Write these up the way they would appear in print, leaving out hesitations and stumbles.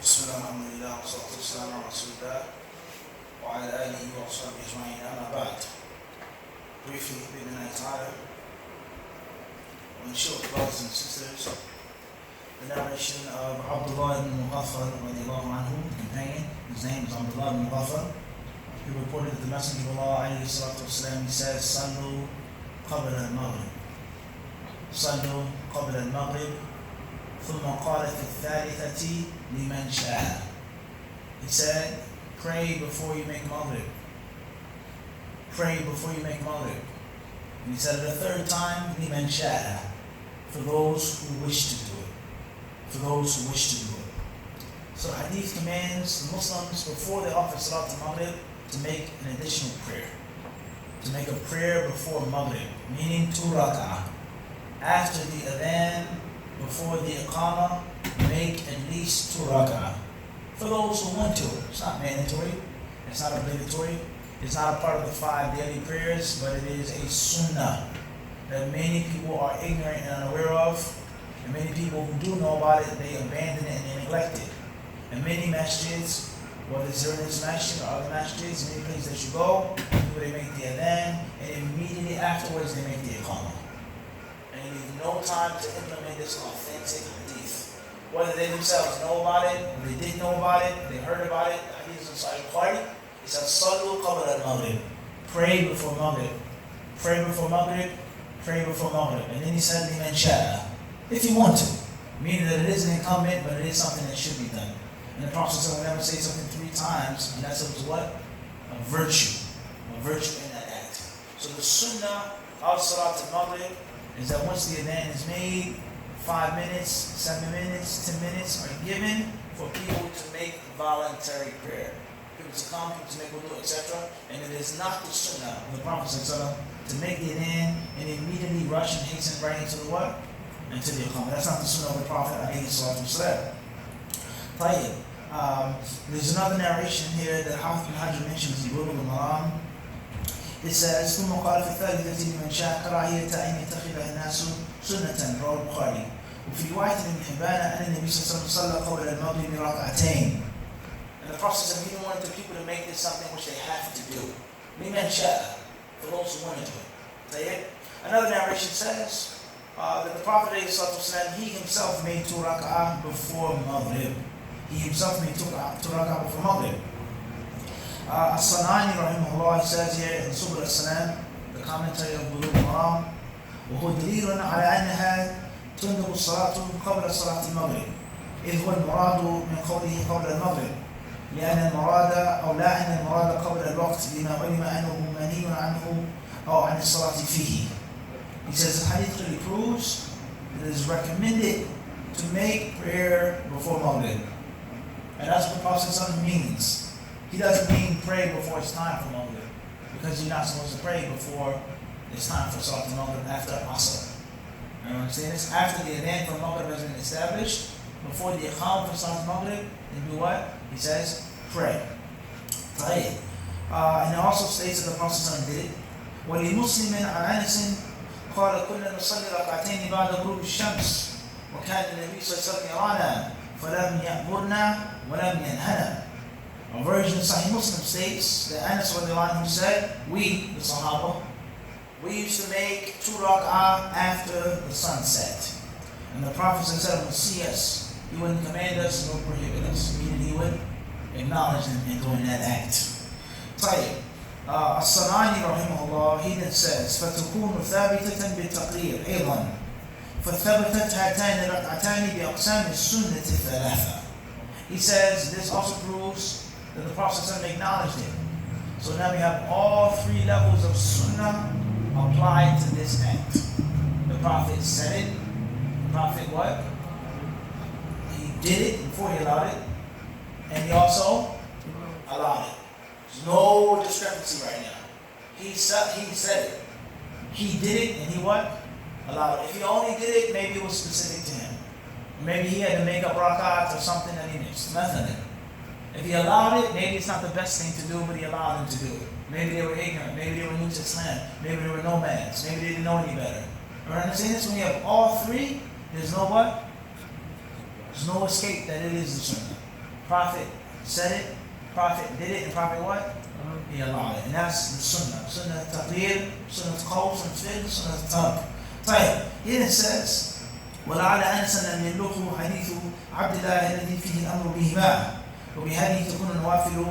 بسم الله الحمد لله والصلاة والسلام على رسول الله وعلى آله وصحبه أجمعين أما بعد. Briefly, بإذن ta'ala, and short brothers and sisters, the narration of Abdullah ibn Mughaffar radiallahu anhu, the companion, his name is Abdullah ibn Mughaffar. He reported that the Messenger of Allah alayhi salatu wasalam, he says, Sallu qabla al-Maghrib. Sallu qabla al-Maghrib. ثم قال في الثالثة لمن شاء. He said, pray before you make Maghrib. Pray before you make Maghrib. And he said it a third time, لمن شاء, for those who wish to do it. For those who wish to do it. So Hadith commands the Muslims before they offer Salatul-Maghrib to make an additional prayer. To make a prayer before Maghrib, meaning 2 rak'ah. After the adhan, before the iqamah, make at least 2 rak'ah. For those who want to. It's not mandatory. It's not obligatory. It's not a part of the 5 daily prayers, but it is a sunnah that many people are ignorant and unaware of. And many people who do know about it, they abandon it and they neglect it. And many masjids, whether it's in this masjid or other masjids, many places that you go, they make the adhan, and immediately afterwards they make the iqamah. And you need no time to implement this authentic hadith. Whether they themselves know about it, or they didn't know about it, they heard about it, the hadith is inside the party. It says, Sallu qabla al-Maghrib. Pray before Maghrib. Pray before Maghrib. Pray before Maghrib. And then he said, liman sha'a, if you want to. Meaning that it is an incumbent, but it is something that should be done. And the Prophet said, whenever say something 3 times, and that's what? A virtue. A virtue in that act. So the sunnah of Salatul-Maghrib is that once the adhan is made, 5 minutes, 7 minutes, 10 minutes are given for people to make voluntary prayer. People to come, people to make wudu, etc. And it is not the sunnah of the Prophet to make the adhan and immediately rush and hasten right into the what? Into the iqamah. That's not the sunnah of the Prophet There's another narration here that Hafid bin Hajar mentions in Bulugh al-Maram. It says, ثم قال في الثالثة لمن شاء كراهية أن يتخذها الناس سنة رواه البخاري. وفي رواية ابن حبان أن النبي صلى الله عليه وسلم صلى قبل المغرب ركعتين. And the Prophet said he didn't want the people to make this something which they have to do. لمن شاء, for those who want to do it. Another narration says that the Prophet ﷺ, he himself made 2 rak'ah before Maghrib. He himself made 2 rak'ah before Maghrib. As-Sanani rahimahullah, he says here in Subul al-Salam, the commentary of Bulugh al-Maram, وهو دليل على أنها تندب الصلاة قبل صلاة المغرب إذ هو المراد من قوله قبل المغرب لأن المراد أو لا أن المراد قبل الوقت لما علم أنه منهي عنه أو عن الصلاة فيه. He says the hadith clearly proves that it is recommended to make prayer before Maghrib. And that's what the Prophet means. He doesn't mean pray before it's time for Maghrib, because you're not supposed to pray before it's time for Salatul-Maghrib after Asr. You understand this? After the adhan for Maghrib has been established, before the iqam for Salatul-Maghrib, then do what? He says, pray. And it also states that the Prophet did it. وَلِمُسْلِمٍ عَنْ أَنَسٍ قال كنا نصلي ركعتين بعد غروب الشمس وكان النبي صلى الله عليه وسلم يرانا فلم يأمرنا ولم ينهنا. A version of Sahih Muslim states that Anas radiallahu said, we, the Sahaba, we used to make 2 rak'ah after the sunset. And the Prophet said, would see us. He wouldn't command us nor prohibit us. Meaning he would acknowledge them and go in that act. As-Sanani rahimahullah, he then says, فَتَكُونُ ثَابِتَةً بِالتَّقْرِيرِ أيضا فَثَبَتَتْ هَاتَانِ رَكْعَتَانِ بِأَقْسَامِ السُنَّةِ الثَّلَاثَةِ. He says this also proves that the Prophet acknowledged it. So now we have all 3 levels of sunnah applied to this act. The Prophet said it. The Prophet what? He did it before he allowed it. And he also allowed it. There's no discrepancy right now. He said it. He did it and he what? Allowed it. If he only did it, maybe it was specific to him. Maybe he had to make up rak'ahs or something that he missed. Nothing. If he allowed it, maybe it's not the best thing to do, but he allowed him to do it. Maybe they were ignorant. Maybe they were new to Islam. Maybe they were nomads. Maybe they didn't know any better. Right? Understand this? When you have all 3, there's no what? There's no escape that it is the sunnah. Prophet said it, Prophet did it, and Prophet what? He allowed it. And that's the Sunnah. Sunnah Taqir, Sunnah Qawl, Sunnah Fiqh, Sunnah Taq. طيب, here it says, ولعل أنسا لم يبلغه حديث عبد الله الذي فيه الأمر بهما وبهذه تكون النوافل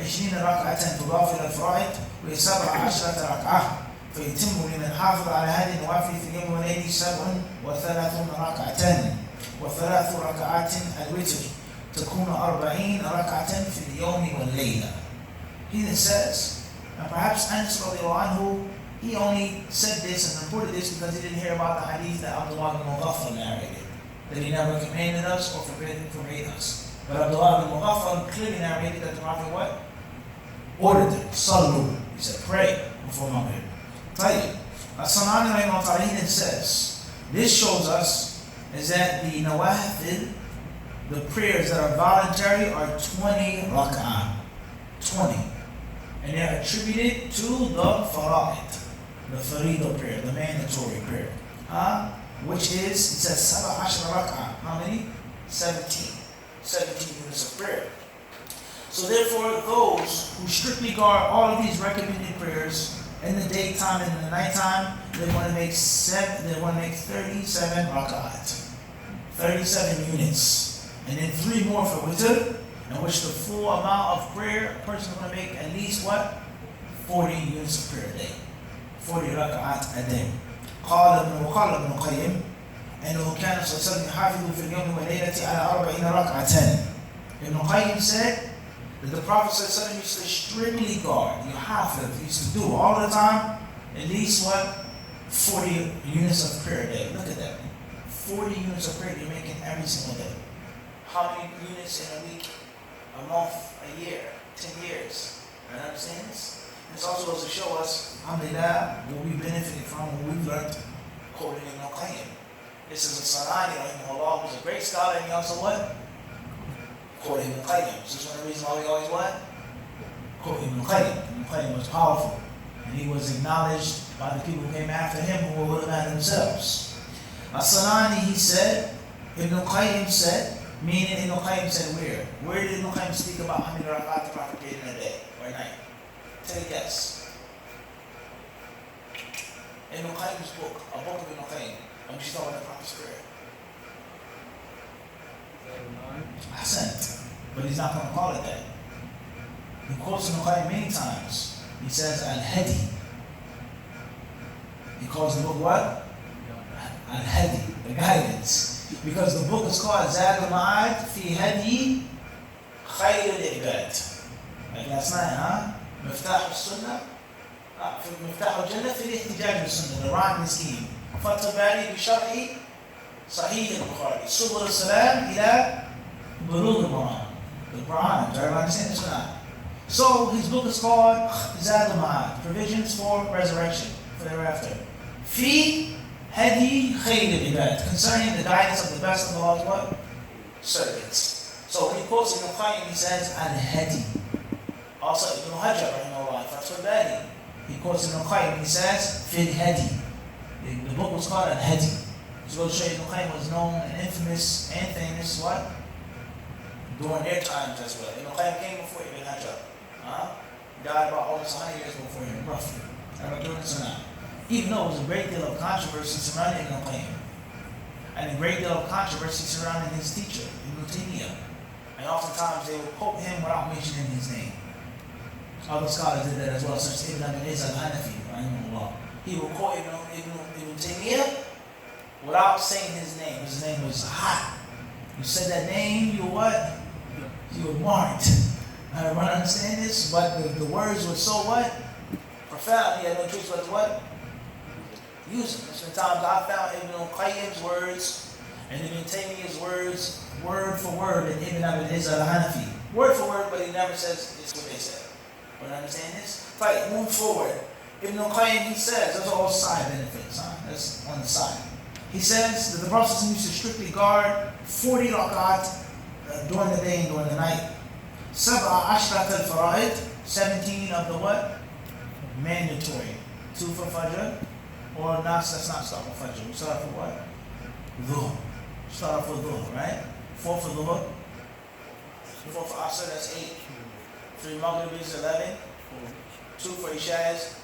20 ركعة تضاف إلى الفرائض وهي 17 ركعة فيتم لمن حافظ على هذه النوافل في اليوم والليل 37 ركعة وثلاث ركعات الوتر تكون 40 ركعة في اليوم والليلة. He then says, and perhaps Anas radiallahu anhu, he only said this and reported this because he didn't hear about the hadith that Abdullah ibn Mughaffal narrated, that he never commanded us or forbade us. But Abdullah ibn Mughaffal clearly narrated that the Prophet what? Ordered it. Sallu. He said, pray before Maghrib. Tayyib. As-Sanani rahimahullah ta'ala, he then says, this shows us is that the nawafil, the prayers that are voluntary, are 20 rak'ah. 20. And they're attributed to the fara'id, the faridah prayer, the mandatory prayer. Which is, it says 17 rak'ah. How many? 17. 17 units of prayer. So therefore, those who strictly guard all of these recommended prayers in the daytime and in the nighttime, they want to make 37 rak'at. 37 units. And then 3 more for witr, in which the full amount of prayer, a person is going to make at least what? 40 units of prayer a day. 40 rak'at a day. قال ابن القيم أنه كان صلى الله عليه وسلم يحافظ في اليوم والليلة على 40 ركعة. Ibn Qayyim said that the Prophet ﷺ used to strictly guard, he used to do all the time, at least what? 40 units of prayer a day. Look at that. 40 units of prayer you're making every single day. How many units in a week? A month, a year, 10 years. You understand this? This also goes to show us, alhamdulillah, what we benefited from when we learned quoting Ibn Qayyim. This is a Sanani, rahimahullah, who's a great scholar, and he also what? Quote Ibn Qayyim. This is one of the reasons why we always what? Quote Ibn Qayyim. Ibn Qayyim was powerful. And he was acknowledged by the people who came after him who were ulama themselves. As-Sanani, he said, Ibn Qayyim said, meaning Ibn Qayyim said where? Where did Ibn Qayyim speak about how many rak'at the Prophet prayed in a day or night? Take a guess. Ibn Qayyim's book, a book of Ibn Qayyim, when she's talking about the Prophet's prayer. Hasn't, but he's not going to call it that. He quotes Ibn Qayyim many times. He says Al-Hadi. He calls the book what? Al-Hadi, the guidance. Because the book is called Zad al-Ma'ad fi Hadi Khayr al-Ibad. Like last night, huh? Miftah al-Sunnah, Miftah al-Jannah fi al-Ihtijaj al-Sunnah, the rhyming scheme. Fath al-Bari bi Shar'i Sahih al-Bukhari. Subul al-Salam ila Bulugh al-Quran. The Quran, do everybody understand this or not? So his book is called Zad al-Ma'ad, Provisions for Resurrection, for thereafter. Fi Hadi Khayr al-Ibad, concerning the guidance of the best of Allah's what? Servants. So when he quotes Ibn Qayyim, he says Al-Hadi. Also Ibn Hajar, rahimahullah, Fath al-Bari, he quotes Ibn Qayyim, he says Fi Hadi. The book was called Al-Hadi. So to show you, Ibn Qayyim was known and infamous and famous what? During their times as well. Ibn Qayyim came before Ibn Hajar. He died about almost 100 years before him, roughly. Am I doing this or not? Even though there was a great deal of controversy surrounding Ibn Qayyim, and a great deal of controversy surrounding his teacher, Ibn Taymiyyah. And oftentimes they would quote him without mentioning his name. Other scholars did that as well, such as Ibn Abi al-Hanafi, rahimahullah. He would quote Ibn Taymiyyah without saying his name. His name was hot. You said that name, you what? You were marked. Everyone understand this? But the words were so what? Profound. He had no choice but to what? Use them. There's been times I found Ibn Qayyim's words and Ibn Taymiyyah's words word for word in Ibn Abi al-Hanafi. Word for word, but he never says it's what they said. You understand this? Right, move forward. Ibn Qayyim, he says, that's all side benefits. That's on the side. He says that the Prophet used to strictly guard 40 rakat during the day and during the night. 17 al-fara'id, 17 of the what? Mandatory. 2 for Fajr, or not, let's not start with Fajr. We start for what? Dhuhr. Start off with Dhuhr, right? 4 for Dhuhr, 4 for Asr, that's 8. 3 Maghrib is 11. 2 for Isha is?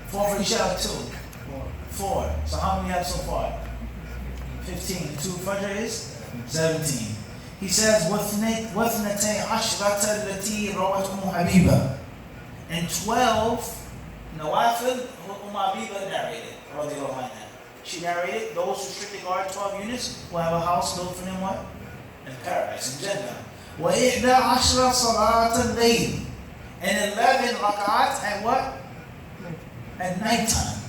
4 for Isha is 2. 4. So how many we have so far? 15. 2 Fajr is? 17. He says, وَاثْنَتَيْ عَشْرَةَ الَّتِي رَوَتْ حَبِيبًا. And 12 Nawafil, Habiba narrated. She narrated, those who strictly guard 12 units will have a house built for them what? In paradise, in Jannah. وَإِحْدَى عَشْرَ صَلَاةَ اللَّيْلِ. And 11 rak'at at what? At nighttime.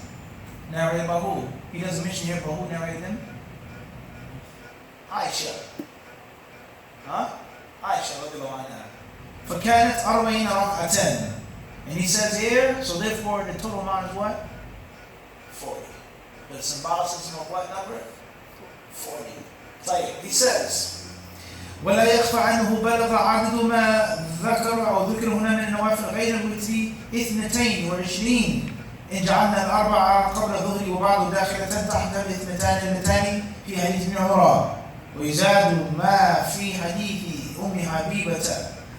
Narrated by who? He doesn't mention here, but who narrated them? Aisha. Aisha, فَكَانَتْ أَرْبَعِينَ رَكْعَةً. And he says here, so therefore the total amount is what? 40. But the symbolicism of what number? 40. طيب, he says, ولا يخفى عنه بلغ عدد ما ذكر أو ذكر هنا من النوافل غير الوتر 22 إن جعلنا الأربعة قبل الظهر وبعد داخلة تحت الاثنتان في حديث ابن عمر ويزاد ما في حديث أم حبيبة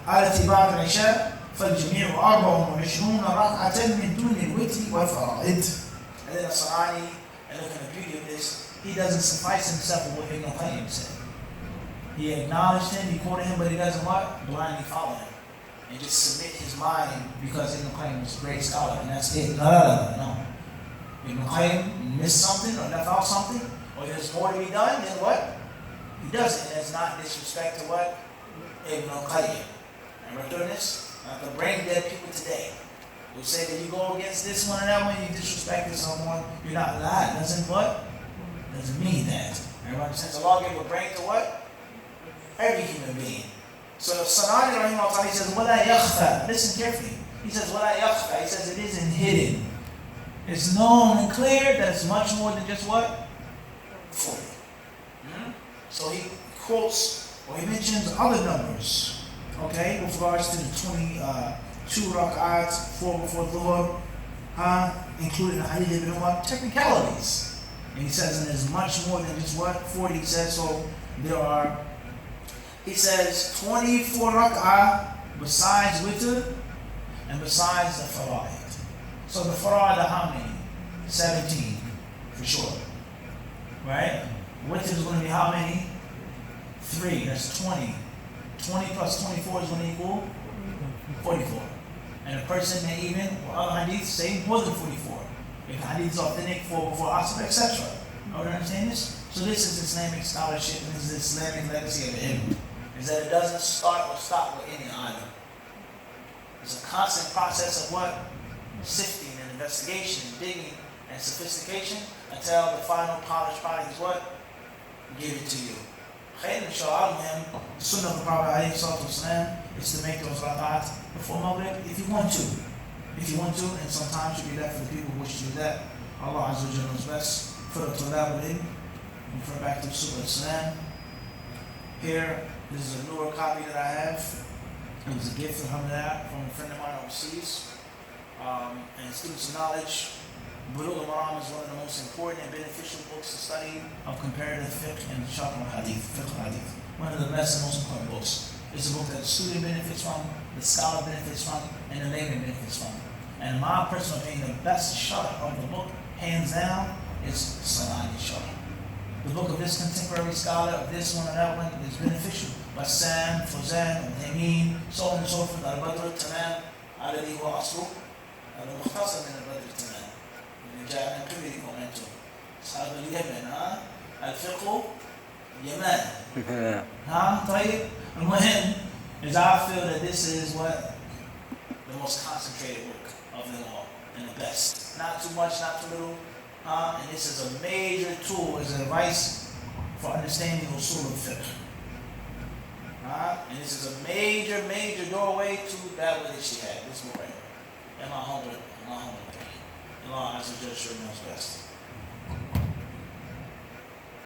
التي بعد العشاء فالجميع 24 ركعة من دون الوتر والفرائض. And then As-Sanani, and look at the beauty of this, he doesn't suffice himself with what Ibn Qayyim said. He acknowledged him, he quoted him, but he doesn't what? Blindly follow him. And just submit his mind because Ibn Qayyim is a great scholar, and that's it. No. Ibn Qayyim missed something or left out something, or there's more to be done, then what? He does it, and it's not disrespect to what? Ibn Qayyim. And we're doing this? Like the brain dead people today. Who say that you go against this one and that one, you disrespected someone, you're not lying. Doesn't what? Doesn't mean that. Everybody understands? Allah gave a brain to what? Every human being. So Sanani Rahimahullah, he says, وَلَا يَخْفَى. Listen carefully. He says, وَلَا يَخْفَى. He says it isn't hidden. It's known and clear that it's much more than just what? 40. So he quotes, or he mentions other numbers. Okay, with regards to the 22 rak'ats, 4 before Dhuhr, including the Hadith of what? Technicalities. And he says, and there's much more than just what? 40, he says, so there are, he says, 24 rak'ah besides witr and besides the fara'id. So the fara'id are how many? 17, for sure. Right? Witr is going to be how many? 3, that's 20. 20 plus 24 is going to equal 44. And a person may even, or other hadiths say more than 44. If the hadith is authentic, 4 before Asr, etc. Are you understand this? So this is Islamic scholarship, and this is the Islamic legacy of ilm. Is that it doesn't start or stop with any item. It's a constant process of what? Sifting and investigation, and digging and sophistication until the final polished product is what? Give it to you. Khayr inshallah, the Sunnah of the Prophet is to make those rak'at before Maghrib if you want to. If you want to, and sometimes you do that for the people who wish to do that. Allah Azza wa Jalla knows best. For the Tulab al-Ilm, refer back to Surah Al-Salam. Here, this is a newer copy that I have. It was a gift from a friend of mine overseas. And students of knowledge, Bulugh al-Maram is one of the most important and beneficial books to study of comparative fiqh and sharh al-hadith, fiqh al-hadith. One of the best and most important books. It's a book that the student benefits from, the scholar benefits from, and the layman benefits from. And in my personal opinion, the best sharh of the book, hands down, is Sanani sharh. The book of this contemporary scholar, of this one and that one, is beneficial. Bassam, Fawzan, Al-Taymin, so on and so forth. Al-Badr al-Tamam, الذي هو أصله المختصر من البدر التمام. جاء من قبلكم أنتم أصحاب اليمن. الفقه يمان. طيب. المهم is I feel that this is what the most concentrated work of them all and the best. Not too much, not too little. And this is a major tool as advice for understanding usul al-fiqh. And this is a major, major doorway to that which she had. This book right here. And my humble opinion. Allah Azza wa Jalla sure knows best.